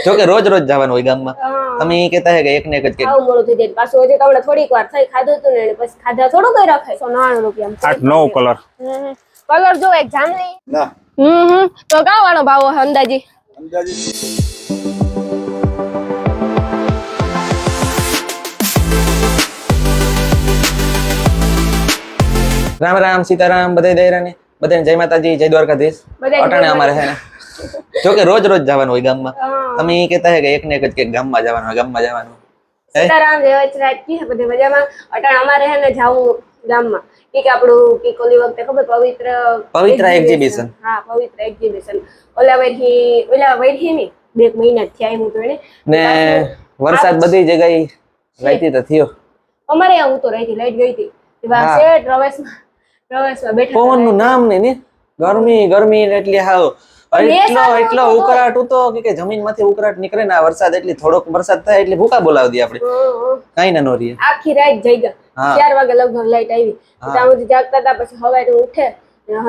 જો કે રોજ રોજ જવાનું હોય ગામમાં. તમે કહેતા હે કે એક ને એક જ કે આવું મોડું થઈ જાય પાછું હજી તમને થોડીક વાર થઈ ખાધું હતું ને પછી ખાધા થોડું કઈ રખાય 199 રૂપિયા 8 9 કલર કલર જો એક જામલી ના તો કાં વાળો ભાવ હે અંદાજી રામ રામ સીતારામ બધાય દયરા ને બધાને જય માતાજી જય દ્વારકાધીશ. અટાણે અમારે હે ને જો કે રોજ રોજ જવાનું હોય ગામમાં. તમે કહેતા હે કે એક ને એક જ કે ગામમાં જવાનું હોય ગામમાં જવાનું. સીતારામ જય વચરાજ કી બધે મજામાં અટાણે અમારે હે ને જાવું ગામમાં કે આપણું કે કોલી વખતે ખબર પવિત્ર એક્ઝિબિશન. હા પવિત્ર એક્ઝિબિશન ઓલા વૈઠી ની 2 મહિના થયા હું તો એને ને વરસાદ બધી જગ્યાએ લાઈટી તો થયો. અમારે હું તો રહી લાઈટ ગઈ હતી શેઠ રવેશમાં બેઠા પવન નું નામ ને ગરમી ગરમી એટલી હાવ એટલો ઉકળાટ ઉતો કે જમીનમાંથી ઉકળાટ નીકળે ને આ વરસાદ એટલી થોડોક વરસાદ થાય એટલે ભૂકા બોલાવી દે આપણે કાઈ ના નો રીએ આખી રાત જઈ ગયા 4 વાગે લગભગ લાઈટ આવી ત્યાં સુધી જાગતા હતા પછી સવારે ઉઠે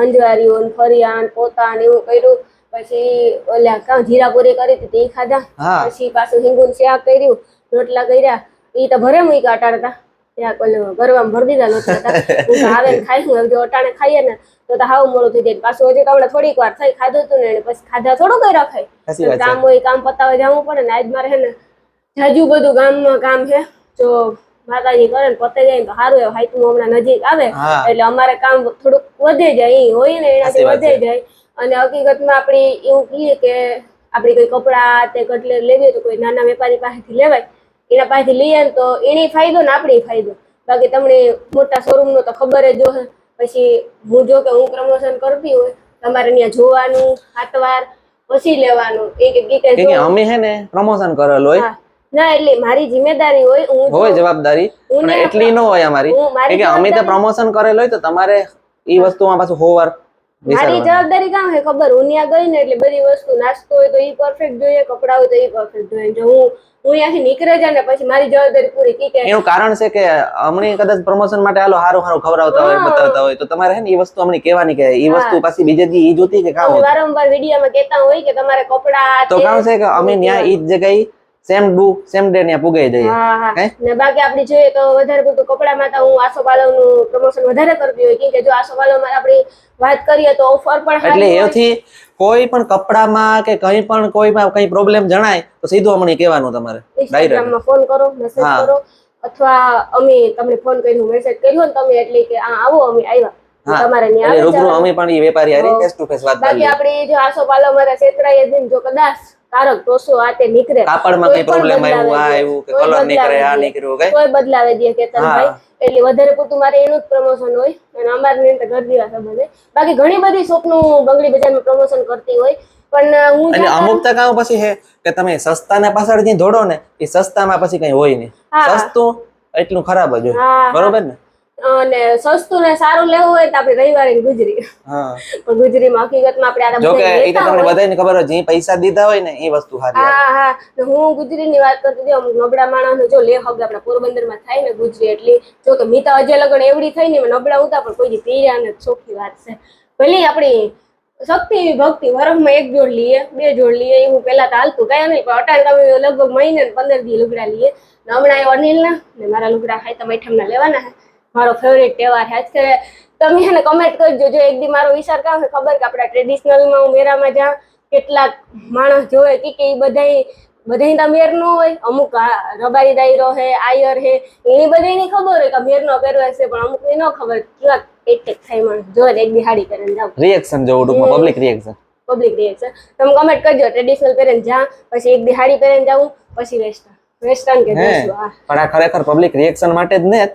હંજવારીઓ ને ફરિયાન પોતા ને એવું કર્યું પછી ઓલા કાં જીરાપુરી કરી હતી એ ખાધા પછી પાછું હિંગુન શાક કર્યું રોટલા કર્યા ઈ તો ભરે મૂક્યા અટાડતા ત્યાં કોલે ગરવામાં ભરી દીધા નહોતા હું આવે ને ખાઈ જો અટાણે ખાઈએ ને તો હાવ મોડું થઈ જાય પાછું હજી તમને થોડીક વાર થઈ ખાધું હતું ને પછી ખાધા થોડું કઈ રખાય કામ હોય કામ પતાવે જવું પડે ને આજ મારે હે ને જાજુ બધું ગામમાં કામ છે જો માતાજી કરે ને પતે જાય તો સારું એવું હાઈતું હમણાં નજીક આવે એટલે અમારે કામ થોડુંક વધે જાય એ હોય ને એનાથી વધે જાય અને હકીકતમાં આપણે એવું કહીએ કે આપણે કોઈ કપડા તે કટલે લેવી તો કોઈ નાના વેપારી પાસેથી લેવાય એના પાસેથી લઈએ ને તો એની ફાયદો ને આપણે ફાયદો બાકી તમને મોટા શોરૂમ નો તો ખબર જ જો પછી હું જો કે હું પ્રમોશન કરતી હોય તમારે ત્યાં જોવાનું હાથવાર પછી લેવાનું એક અમે હે ને પ્રમોશન કરેલ હોય ના એટલે મારી જિમ્મેદારી હોય હું હોય જવાબદારી પણ એટલી ન હોય અમારી કે અમે તો પ્રમોશન કરેલ હોય તો તમારે ઈ વસ્તુમાં પાછું હોવાર મારી જવાબદારી કામ હે ખબર હું ત્યાં ગઈ ને એટલે બધી વસ્તુ નાસ્તો હોય તો ઈ પરફેક્ટ જોઈએ કપડા હોય તો ઈ પરફેક્ટ જોઈએ જો હું અહીંયાથી નીકળે જાય ને પછી મારી જવાબદારી પૂરી કે એનું કારણ છે કે અમને કદાચ પ્રમોશન માટે હાલો હારું હારું ખવડાવતા હોય બતાવતા હોય તો તમારે હે ને ઈ વસ્તુ અમને કહેવાની કે ઈ વસ્તુ પાછી બીજે દી ઈ જોતી કે કામ વારંવાર વિડીયોમાં કહેતા હોય કે તમારે કપડા તો કામ છે કે અમે ન્યા ઈ જ જગ્યાએ સેમ ડે ને પુગાઈ જઈએ ને બાકી આપડી જોઈએ તો વધારે પડતું કપડામાં તો હું આસોપાલવ નું પ્રમોશન વધારે કરતી હોય કેમ કે જો આસોપાલવમાં આપણી વાત કરીએ તો ઓફર પણ એટલે એથી કોઈ પણ કપડામાં કે કઈ પણ કોઈમાં કઈ પ્રોબ્લેમ જણાય તો સીધું અમને કહેવાનું તમારે ઇન્સ્ટાગ્રામમાં ફોન કરો મેસેજ કરો અથવા અમે તમને ફોન કર્યો મેસેજ કર્યો ને તમે એટલે કે આવો અમે આવ્યા તમારે ન્યા આવે રૂબરૂ અમે પણ ઈ વેપારી હારે ફેસ ટુ ફેસ વાત બાકી આપણી જો આસોપાલવ મારા છેતરાય દિન જો કદાચ કારક ટોસો આતે નીકળે કાપડમાં કઈ પ્રોબ્લેમ આવ્યું કે કલર નીકળે આ નીકળ્યું કઈ કોઈ બદલાવે દે કેતનભાઈ એટલે વધારે પૂરતું મારે એનું જ પ્રમોશન હોય અને અમારે ને ઘર જેવા સંબંધ બાકી ઘણી બધી શોપનું બંગડી બજારમાં પ્રમોશન કરતી હોય પણ હું એટલે અમુક ટકા પછી હે કે તમે સસ્તાના પાછળથી દોડો ને એ સસ્તામાં પછી કઈ હોય નહીં સસ્તું એટલું ખરાબ જ હોય બરોબર ને અને સસ્તું ને સારું લેવું હોય તો આપણે રવિવારે ગુજરી પણ ગુજરીમાં હકીકતમાં આપણે જો કે એ તો તમને બધાને ખબર હોય જે પૈસા દીધા હોય ને એ વસ્તુ સારી હા હું ગુજરીની વાત કરતી હતી અમુક નબળા માણસ જો લે હગ આપણા પોરબંદરમાં થાય ને ગુજરી એટલે જો કે મીતા અજય લગન એવડી થઈ ને નબળા ઉતા પણ કોઈ પીર્યા ને ચોખ્ખી વાત છે ભલે આપણી શક્તિ ભક્તિ વરસમાં 1 જોડ લઈએ 2 જોડ લઈએ એવું પેલા તો હાલતું કઈ નહીં પણ અટાણ તમે લગભગ મહિને 15 દી લુગડા લઈએ હમણાં એ અનિલ ના ને મારા લુગડા ખાય તમે ઠમના લેવાના હે મારો ફેવરેટ તહેવાર છે કે તમે એને કમેન્ટ કરજો જો એક દી મારો વિચાર કામ છે ખબર કે આપણા ટ્રેડિશનલમાં હું મેરામાં જ્યાં કેટલાક માણસ જોવે કે એ બધાય મેર નો હોય અમુક રબારી દાયરો હે આયર હે એની બધાની ખબર હોય કે મેર નો પહેરવેશ છે પણ અમુક ને ન ખબર કેવા એક થાય માણસ જો એક દી હાડી કરીને જાવ રિએક્શન જો ઉડુમાં પબ્લિક રિએક્શન તમે કમેન્ટ કરજો ટ્રેડિશનલ પહેરીને જા પછી એક દી હાડી પહેરીને જાવું પછી વેસ્ટર્ન કે પણ આ ખરેખર પબ્લિક રિએક્શન માટે જ ને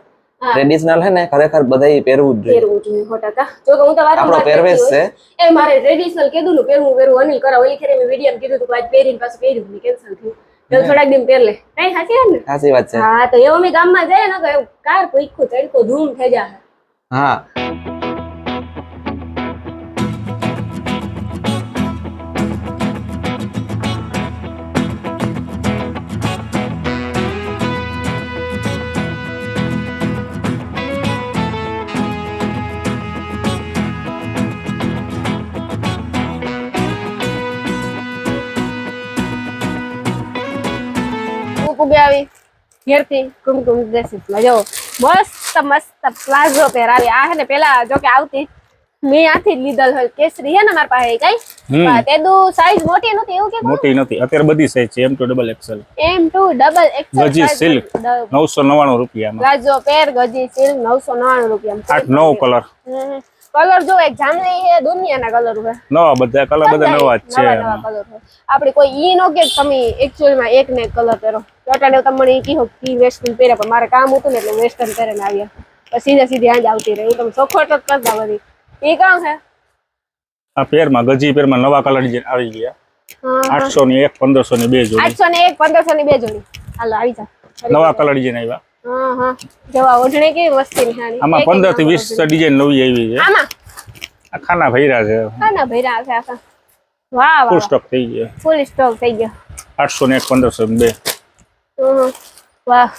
ટ્રેડિશનલ હે ને ખરેખર બધાય પહેરવું જ જોઈએ 100% જો કે હું તો વારંવાર પહેરવેશ છે એ મારે ટ્રેડિશનલ કીધું નું પહેરવું અનિલ કરા ઓલી ખેરે મેં વિડિયો કીધું તો આજ પહેરીને પાછું પહેર્યું કેન્સલ થયું તો થોડાક દિન પહેર લે કઈ સાચી વાત ને સાચી વાત છે હા તો એવું અમે ગામમાં જાય ને તો કાર ભૂખું તડકો ધૂમ થઈ જાય હા પૂગે આવી ઘેરથી કુમકુમ ડ્રેસીસમાં જો મસ્ત મસ્ત પ્લાઝો પહેરાવી આ હે ને પેલા જો કે આવતી મેં આથી જ લીધલ હોય કેસરી હે ને મારા પાસે કઈ તેદુ સાઈઝ મોટી નહોતી એવું કે મોટી નથી અત્યારે બધી સાઈઝ છે M2 ડબલ XL ગજી સિલ્ક 999 રૂપિયામાં પ્લાઝો પેર ગજી સિલ્ક 999 રૂપિયામાં 8 9 કલર કલર જો એક જામલી હે દુનિયાના કલર હે નવા બધા કલર બધા નવા જ છે નવા કલર હે આપણે કોઈ ઈ નો કે તમે એક્ચ્યુઅલ માં એક ને કલર પહેરો ટોટલ તમને કીધું કે વેસ્ટર્ન પહેરે પણ મારે કામ હતું ને એટલે વેસ્ટર્ન પહેરીને આવ્યા પછી સીધી આજ આવતી રહી તમે સોખોટ જ કરતા બધી ઈ કામ હે આ પેરમાં ગજી પેરમાં નવા કલર ડિઝાઇન આવી ગયા 800 ની એક 1500 ની બે જોડી 800 ની એક 1500 ની બે જોડી હાલો આવી જા નવા કલર ડિઝાઇન આવ્યા હા જવા ઓઢણી કેવી મસ્તી ની હાની આમાં 15 થી 20 ડિઝાઇન નવી આવી છે આમાં આ ખાના ભૈરા છે ખાના ભૈરા છે આખા વાહ ફૂલ સ્ટોક થઈ ગયો ફૂલ સ્ટોક થઈ ગયો 800 ને એક 1500 ની બે વાહ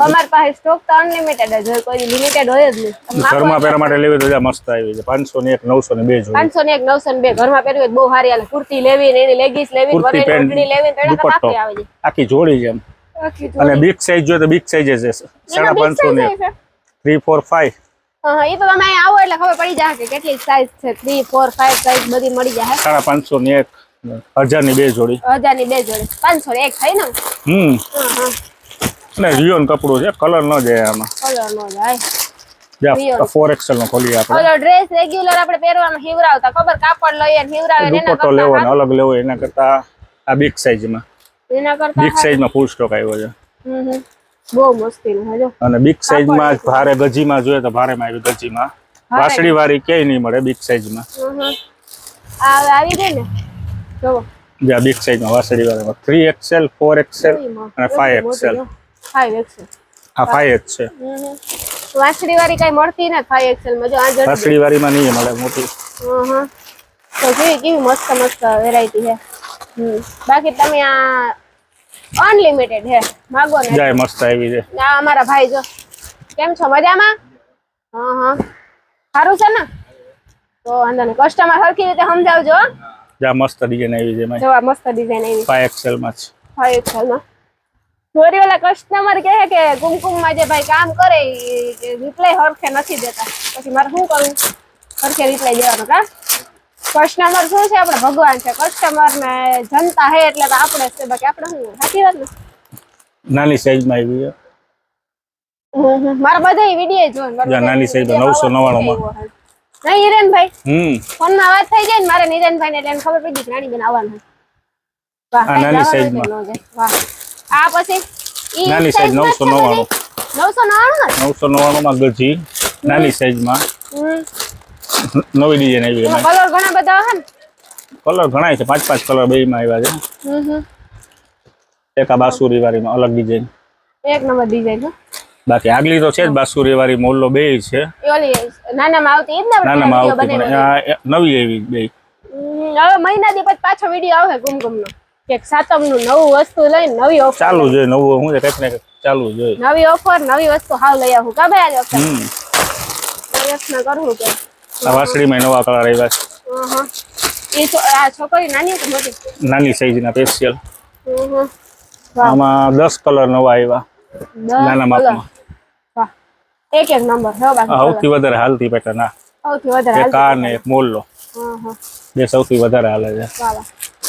અમાર પાસે સ્ટોક તો અનલિમિટેડ જ હોય કોઈ લિમિટેડ હોય જ નહીં ઘરમાં પહેરવા માટે લેવી તો મસ્ત આવી છે 500 ને એક 900 ને બે જોડી 500 ને એક 900 ને બે ઘરમાં પહેરવી બહુ સારી હાલે કુર્તી લેવી ને એની લેગીસ લેવી કુર્તી વરેની ઓઢણી લેવી તો એના કાફી આવે છે આખી જોડી છે અને બિગ સાઈઝ જોઈએ તો બિગ સાઈઝ છે 550 ને 3 4 5 હા એ તો તમે અહીં આવો એટલે ખબર પડી જાય કે કેટલી સાઈઝ છે 3 4 5 સાઈઝ બધી મળી જાય 550 ની એક 1000 ની બે જોડી 1000 ની બે જોડી 500 ની એક થઈ ને હા અને રિયોન કપડું છે કલર ન જાય આમાં કલર નો જાય જા 4XL નો ખોલી આપણે ઓલો ડ્રેસ રેગ્યુલર આપણે પહેરવાનો હિવરાવતા ખબર કાપડ લઈએ ને હિવરાવે ને એના દુપટ્ટો લેવાનો અલગ લેવો એના કરતા આ બિગ સાઈઝ માં બિગ સાઈઝ માં ફૂલ સ્ટોક આવ્યો છે બહુ મસ્તી નું જો અને બિગ સાઈઝ માં ભારે ગજી માં જોઈએ તો ભારે માં આવી ગજી માં વાસળી વાળી ક્યાંય નહીં મળે બિગ સાઈઝ માં આ આવી ગઈ ને જો જા બિગ સાઈઝ માં વાસળી વાળી 3XL 4XL અને 5XL 5XL આ 5 જ છે વાસળી વાળી કઈ મળતી ને 5XL માં જો આ જડ વાસળી વાળી માં નહીં મળે મોટી તો કેવી મસ્ત મસ્ત વેરાયટી છે બાકી તમે આ અનલિમિટેડ હે માગો ને જાય મસ્ત આવી છે આ અમારા ભાઈ જો કેમ છો મજામાં સારું છે ને તો વાંધો નહીં કસ્ટમર સરખી રીતે સમજાવજો જા મસ્ત ડિઝાઇન આવી છે જો આ મસ્ત ડિઝાઇન આવી 5XL માં છે 5XL માં થોડી ઓલા કસ્ટમર કહે કે કુમકુમ માં જે ભાઈ કામ કરે રિપ્લાય હરખે નથી દેતા પછી મારે શું કરવું હરખે રિપ્લાય દેવાનો કા કસ્ટમર શું છે આપણે ભગવાન છે કસ્ટમર ને જનતા હે એટલે તો આપણે છે બાકી આપણે શું સાચી વાત ને નાની સાઈઝ માં આવી છે મારા બધા વિડીયો જોન નાની સાઈઝ 999 માં નહીં હિરેનભાઈ ફોન માં વાત થઈ જાય ને મારે નિરેનભાઈ ને એટલે ખબર પડી કે રાણી બેન આવવાનું વાહ નાની સાઈઝ માં વાહ આ પછી નાની સાઈઝ 999 999 માં ગજી નાની સાઈઝ માં નવી ડિઝાઇન આવી છે કલર ઘણા બધા હે ને કલર ઘણા છે 5 કલર બે માં આવ્યા છે એક આ બાસુરી વાળી માં અલગ ડિઝાઇન એક નંબર ડિઝાઇન હો બાકી આગલી તો છે જ બાસુરી વાળી મોલ્લો બે છે ઓલી નાનામાં આવતી ઈ જ ને નાનામાં આવતી નવી એવી બે હવે મહિના દી પછી પાછો વિડિયો આવે કુમકુમ નો કે સાતમ નું નવું વસ્તુ લઈને નવી ઓફર ચાલુ જોઈએ નવું હું કંઈક ને ચાલુ જોઈએ નવી ઓફર નવી વસ્તુ હાવ લઈ આવું કા ભાઈ આ વખતે પ્રયત્ન કરવું કે આ વાસળીમાં નવા કલર આવ્યા છે આ છોકરી નાની કે મોટી નાની સાઈઝ ના સ્પેશિયલ આમાં 10 કલર નવા આવ્યા નાના માપમાં વાહ એક નંબર હો બાકી સૌથી વધારે હાલતી પેટર્ન આ સૌથી વધારે એક આ ને એક મોલ્લો બે સૌથી વધારે હાલે છે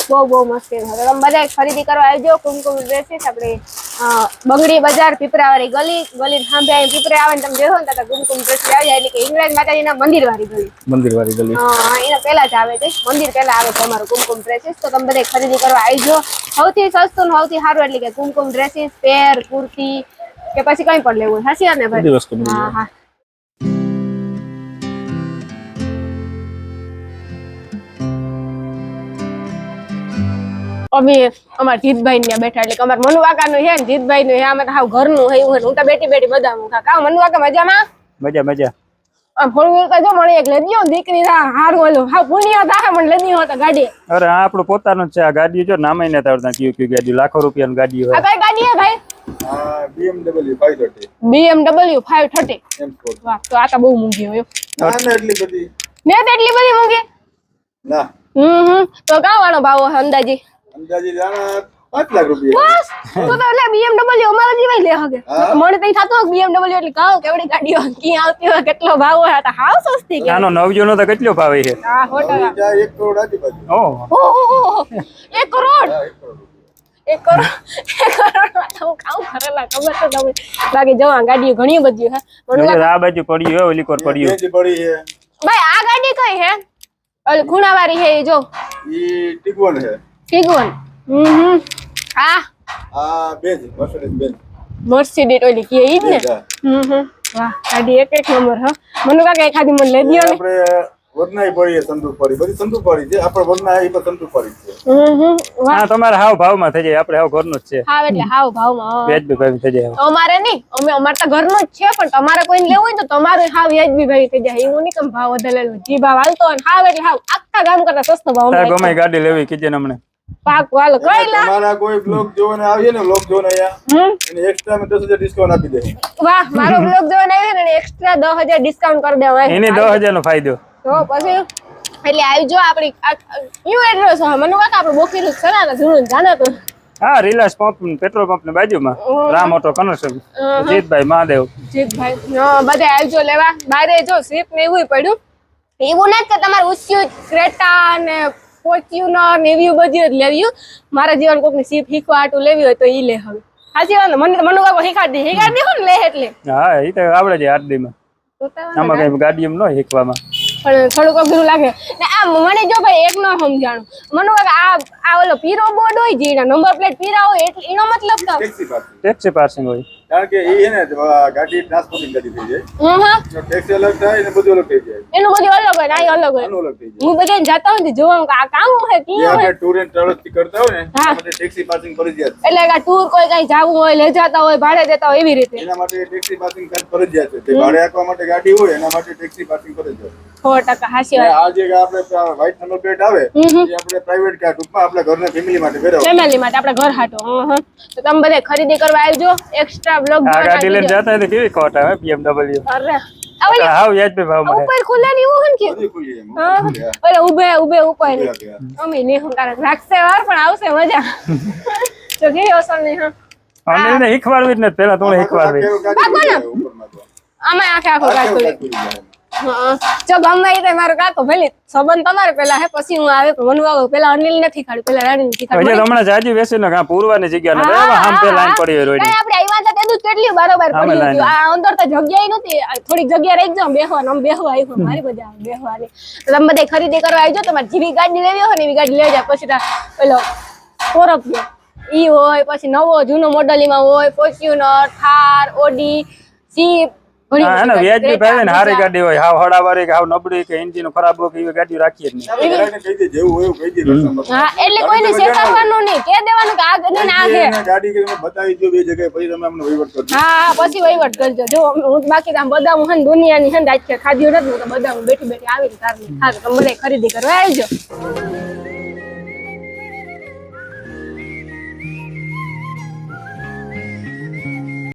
વાહ બહુ મસ્ત છે તમે બધા ખરીદી કરવા આવજો કુમકુમ ડ્રેસીસ આપણે બંગડી બજાર પીપરાવાળી ગલી સાંભે આવી પીપરે આવે ને તમે જોયો ને તો કુમકુમ ડ્રેસીસ આવી જાય એટલે કે ઇંગ્લેન્ડ માતાજીના મંદિરવાળી ગલી એના પહેલા જ આવે છે મંદિર પહેલા આવે છે અમારું કુમકુમ ડ્રેસીસ તો તમે બધા ખરીદી કરવા આવજો સૌથી સસ્તું ને સૌથી સારું એટલે કે કુમકુમ ડ્રેસીસ પેર કુર્તી કે પછી કઈ પણ લેવું સાચી વાત ને ભાઈ હા અમે અમારા જીતભાઈ ને બેઠા એટલે અમારા મનુવાકા નું છે ને જીતભાઈ નું અમે હાવ ઘરનું હોય એવું હું તો બેઠી બધા કા મનુવાકા મજામાં મજા ફોર વ્હીલ તો જો મને એક લેજો દીકરી હારું ઓલું હા પુણ્ય થાય મને લેની હોત ગાડી અરે આ આપણું પોતાનું જ છે આ ગાડી જો નામે ને તાવતા ક્યુ ગાડી લાખો રૂપિયાની ગાડી હોય આ કઈ ગાડી હે ભાઈ BMW 530 વાહ તો આ તો બહુ મોંઘી હોય એટલી બધી મોંઘી ના તો કાવાનો ભાવ અંદાજી અંદાજી જાણા 5 લાખ રૂપિયા બસ તો એટલે BMW અમારા જેવા લે હગે મને તઈ થાતો BMW એટલે કહો કેવડી ગાડીઓ ક્યાં આવતી હોય કેટલો ભાવ હોય તો હાવ સસ્તી કે આનો નવજો નો તો કેટલો ભાવ છે હા 100 ત્યાં 1 કરોડ આજુબાજુ ઓહ ઓહો 1 કરોડ 1 કરોડ 1 કરોડ તો કાઉ કરેલા ખબર તો તમે બાકી જો આ ગાડીઓ ઘણી બધી હે નવજો આ બાજુ પડ્યું હે ઓલી કોર પડ્યું જે પડી છે ભાઈ આ ગાડી કઈ હે ઓલી ખૂણાવાળી હે ઈ જો ઈ ટીગવન છે ટીગવન આ બેજ મર્સિડીઝ બેજ મર્સિડીઝ ઓલી કે ઈ જ ને વાહ ગાડી એક નંબર હ મનુ કાકા એખાદી મને લઈ દ્યો ને આપણે વરનાઈ પડી છે સંદૂક પડી બધી સંદૂક પડી છે આપણે વરના એ પણ સંદૂક પડી છે હા તમારે હાવ ભાવમાં થઈ જાય આપણે હાવ ઘરનું જ છે હાવ એટલે હાવ ભાવમાં વ્યાજબી ભાવ થઈ જાય અમારે નહીં અમારે તો ઘરનું જ છે પણ તમારે કોઈને લેવું હોય તો તમારું હાવ વ્યાજબી ભાવ થઈ જાય એવું નહીં કે ભાવ વધારેલો જી ભાવ હાલતો હોય હાવ એટલે હાવ આખા ગામ કરતા સસ્તો ભાવ તારે ગમે ગાડી લેવી કીજે ને હમણે પાક વાલો કઈ લા તમારા કોઈ બ્લોગ જોવાને આવીએ ને બ્લોગ જોવાને અહીંયા એને એક્સ્ટ્રા માં 10,000 ડિસ્કાઉન્ટ આપી દે વાહ મારો બ્લોગ જોવાને આવ્યો ને એક્સ્ટ્રા 10,000 ડિસ્કાઉન્ટ કરી દેવાય એને 10,000 નો ફાયદો તો પછી એટલે આવજો આપણી ન્યુ એડ્રેસ હા મને કાકા આપણે બોકીરું છે ને જૂનું જાણે તો હા રિલાયન્સ પંપ પેટ્રોલ પંપ ની બાજુમાં રામ ઓટો કનર્શન જીતભાઈ મહાદેવ જીતભાઈ બધા આવજો લેવા બારે જો સીપ ને એવું પડ્યું એવું નથી કે તમારે ઉસ્યુ ક્રેટા ને ફોર્ચ્યુનર ને એવી બધી જ લેવી મારા જીવન કોકની સીપ શીખવા આટું લેવી હોય તો ઈ લે હવે સાચી વાત મને મનુ કાકો શીખાડી હો ને લે એટલે હા એ તો આવડે છે આરડીમાં આમાં કઈ ગાડી એમ ન શીખવામાં પણ થોડુંક અઘરું લાગે ને આ મને જો ભાઈ એક ન સમજાણું મનુ કાકા આ ઓલો પીરો બોર્ડ હોય જેના નંબર પ્લેટ પીરા હોય એટલે એનો મતલબ તો ટેક્સી પાર્સિંગ હોય કારણ કે એ ને ગાડી ટ્રાન્સપોર્ટિંગ ગાડી થઈ જાય ટેક્સી અલગ થાય ને બધું અલગ થઈ જાય એનું બધું અલગ હોય આ અલગ હોય અલગ થઈ જાય હું બધાને જાતા હોય જોવાનું કે આ કામ હોય કે જે આપણે ટૂર એન્ડ ટ્રાવેલ્સ થી કરતા હોય ને એના માટે ટેક્સી પાર્સિંગ ફરજિયાત છે એટલે કે ટૂર કોઈ કઈ જાવું હોય લઈ જતા હોય ભાડે દેતા હોય એવી રીતે એના માટે ટેક્સી પાર્સિંગ ફરજિયાત છે તે ભાડે આપવા માટે ગાડી હોય એના માટે ટેક્સી પાર્સિંગ ફરજિયાત 100% હાસી વાત આ જે આપણે વ્હાઇટ નંબર પ્લેટ આવે એ આપણે પ્રાઇવેટ કાર ટૂંકમાં આપણા ઘરના ફેમિલી માટે ફેરવો ફેમિલી માટે આપણે ઘર હાટો તો તમે બધે ખરીદી કરવા આવજો એક્સ્ટ્રા બ્લોગ આ ગાડી લઈને જતા હોય તો કેવી કોટ આવે BMW અરે હાવ વ્યાજબી ભાવમાં ઉપર ખુલે ને એવું ને બધી ખુલી એમ કે ઓલે ઊભે ઉપર ને અમે ને હું તારે રાખશે વાર પણ આવશે મજા તો કે અસર નહીં હા અને એને શીખવાડવી જ નથી પેલા થોડું શીખવાડવી આમાં આખો કાકુલી જો ગમે તે મારો કાકો ભલે સંબંધ તમારે પેલા હે પછી હું આવે પણ મનુ આવો પેલા અનિલ નથી ખાડ્યું પેલા રાણી નથી ખાડ્યું હજી હમણાં જાજી બેસી ને કા પૂરવાની જગ્યા ને આમ પે લાઈન પડી હોય રોડી આપણે આવ્યા હતા તેનું કેટલી બરોબર પડી ગયું આ અંદર તો જગ્યાએ નહોતી થોડીક જગ્યા રહી જાવ બેહવાનું બેહવા આવ્યું મારી મજા આવે બેહવાની તો તમે બધા ખરીદી કરવા આવજો તમારે જેવી ગાડી લેવી હોય ને એવી ગાડી લઈ જાય પછી પેલો ફોરક ઈ હોય પછી નવો જૂનો મોડેલીમાં હોય ફોર્ચ્યુનર થાર ઓડી જીપ હા ને વ્યાજબી ભાવે ને હારી ગાડી હોય હાવ હડાવારી કે હાવ નબળી કે એન્જિન ખરાબ હોય કે એવી ગાડી રાખીએ જ નહીં હા એટલે કોઈને શેકાવવાનું નહીં કે દેવાનું કે આ ગને આ છે ગાડી કે બતાવી દો બે જગ્યાએ પછી તમે અમને વહીવટ કરજો હા પછી વહીવટ કરજો જો હું બાકી આમ બદામ હન દુનિયાની હન આખે ખાધ્યું નથી તો બદામ બેઠી બેઠી આવીને કારની હા તમે બધા ખરીદી કરવા આવજો